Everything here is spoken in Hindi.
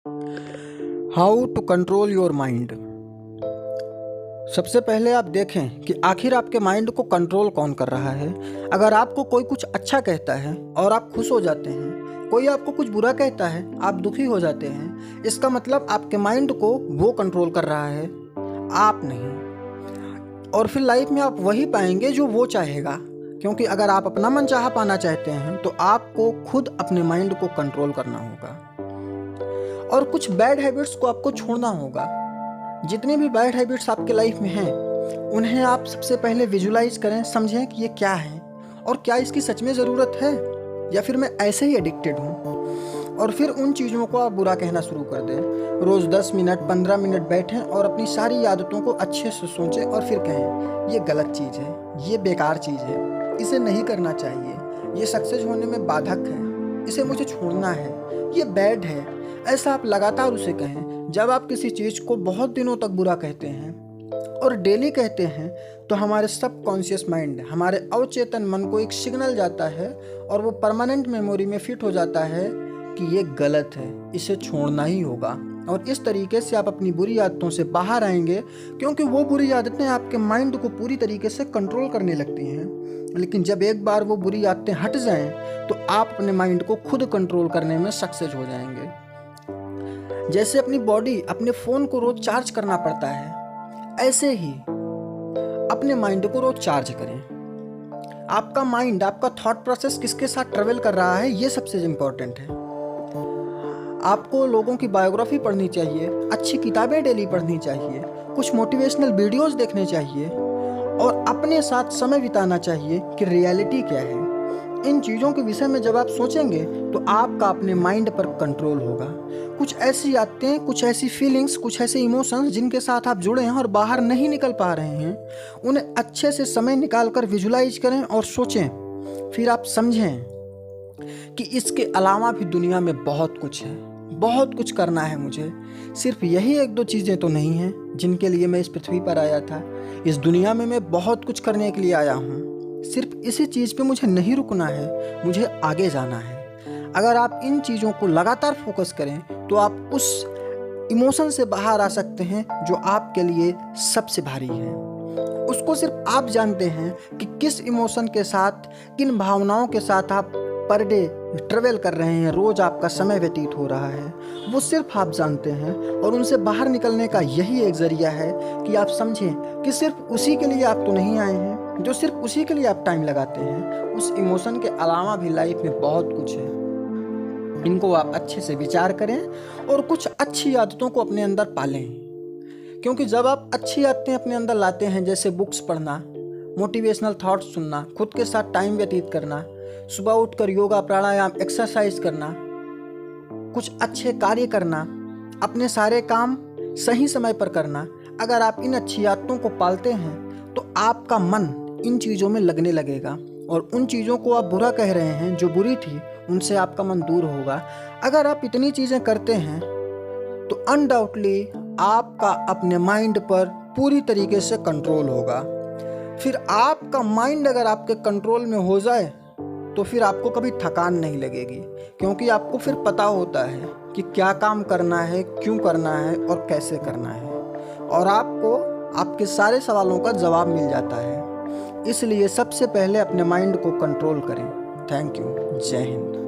How to control your mind. सबसे पहले आप देखें कि आखिर आपके माइंड को कंट्रोल कौन कर रहा है। अगर आपको कोई कुछ अच्छा कहता है और आप खुश हो जाते हैं, कोई आपको कुछ बुरा कहता है आप दुखी हो जाते हैं, इसका मतलब आपके माइंड को वो कंट्रोल कर रहा है, आप नहीं। और फिर लाइफ में आप वही पाएंगे जो वो चाहेगा, क्योंकि अगर आप अपना मनचाहा पाना चाहते हैं तो आपको खुद अपने माइंड को कंट्रोल करना होगा और कुछ बैड हैबिट्स को आपको छोड़ना होगा। जितनी भी बैड हैबिट्स आपके लाइफ में हैं उन्हें आप सबसे पहले विजुलाइज करें, समझें कि ये क्या है और क्या इसकी सच में ज़रूरत है या फिर मैं ऐसे ही एडिक्टेड हूँ। और फिर उन चीज़ों को आप बुरा कहना शुरू कर दें। रोज़ 10 मिनट 15 मिनट बैठें और अपनी सारी आदतों को अच्छे से सोचें और फिर कहें ये गलत चीज़ है, ये बेकार चीज़ है, इसे नहीं करना चाहिए, ये सक्सेस होने में बाधक है, इसे मुझे छोड़ना है, ये बैड है। ऐसा आप लगातार उसे कहें। जब आप किसी चीज़ को बहुत दिनों तक बुरा कहते हैं और डेली कहते हैं तो हमारे सबकॉन्शियस माइंड, हमारे अवचेतन मन को एक सिग्नल जाता है और वो परमानेंट मेमोरी में फिट हो जाता है कि ये गलत है, इसे छोड़ना ही होगा। और इस तरीके से आप अपनी बुरी आदतों से बाहर आएंगे, क्योंकि वो बुरी आदतें आपके माइंड को पूरी तरीके से कंट्रोल करने लगती हैं। लेकिन जब एक बार वो बुरी आदतें हट जाएं तो आप अपने माइंड को खुद कंट्रोल करने में सक्सेस हो जाएंगे। जैसे अपनी बॉडी अपने फ़ोन को रोज़ चार्ज करना पड़ता है, ऐसे ही अपने माइंड को रोज़ चार्ज करें। आपका माइंड, आपका थॉट प्रोसेस किसके साथ ट्रेवल कर रहा है, ये सबसे इम्पोर्टेंट है। आपको लोगों की बायोग्राफी पढ़नी चाहिए, अच्छी किताबें डेली पढ़नी चाहिए, कुछ मोटिवेशनल वीडियोस देखने चाहिए और अपने साथ समय बिताना चाहिए कि रियलिटी क्या है। इन चीज़ों के विषय में जब आप सोचेंगे तो आपका अपने माइंड पर कंट्रोल होगा। कुछ ऐसी आदतें, कुछ ऐसी फीलिंग्स, कुछ ऐसे इमोशंस जिनके साथ आप जुड़े हैं और बाहर नहीं निकल पा रहे हैं, उन्हें अच्छे से समय निकाल कर विजुलाइज करें और सोचें। फिर आप समझें कि इसके अलावा भी दुनिया में बहुत कुछ है, बहुत कुछ करना है मुझे। सिर्फ यही एक दो चीज़ें तो नहीं हैं जिनके लिए मैं इस पृथ्वी पर आया था। इस दुनिया में मैं बहुत कुछ करने के लिए आया हूँ। सिर्फ इसी चीज़ पे मुझे नहीं रुकना है, मुझे आगे जाना है। अगर आप इन चीज़ों को लगातार फोकस करें तो आप उस इमोशन से बाहर आ सकते हैं जो आपके लिए सबसे भारी है। उसको सिर्फ आप जानते हैं कि किस इमोशन के साथ, किन भावनाओं के साथ आप पर डे ट्रेवल कर रहे हैं, रोज़ आपका समय व्यतीत हो रहा है, वो सिर्फ आप जानते हैं। और उनसे बाहर निकलने का यही एक ज़रिया है कि आप समझें कि सिर्फ उसी के लिए आप तो नहीं आए हैं जो सिर्फ उसी के लिए आप टाइम लगाते हैं। उस इमोशन के अलावा भी लाइफ में बहुत कुछ है। इनको आप अच्छे से विचार करें और कुछ अच्छी आदतों को अपने अंदर पालें, क्योंकि जब आप अच्छी आदतें अपने अंदर लाते हैं, जैसे बुक्स पढ़ना, मोटिवेशनल थॉट्स सुनना, खुद के साथ टाइम व्यतीत करना, सुबह उठकर योगा प्राणायाम एक्सरसाइज करना, कुछ अच्छे कार्य करना, अपने सारे काम सही समय पर करना, अगर आप इन अच्छी आदतों को पालते हैं तो आपका मन इन चीज़ों में लगने लगेगा और उन चीज़ों को आप बुरा कह रहे हैं जो बुरी थी, उनसे आपका मन दूर होगा। अगर आप इतनी चीज़ें करते हैं तो अनडाउटली आपका अपने माइंड पर पूरी तरीके से कंट्रोल होगा। फिर आपका माइंड अगर आपके कंट्रोल में हो जाए तो फिर आपको कभी थकान नहीं लगेगी, क्योंकि आपको फिर पता होता है कि क्या काम करना है, क्यों करना है और कैसे करना है, और आपको आपके सारे सवालों का जवाब मिल जाता है। इसलिए सबसे पहले अपने माइंड को कंट्रोल करें। Thank you. जय हिंद।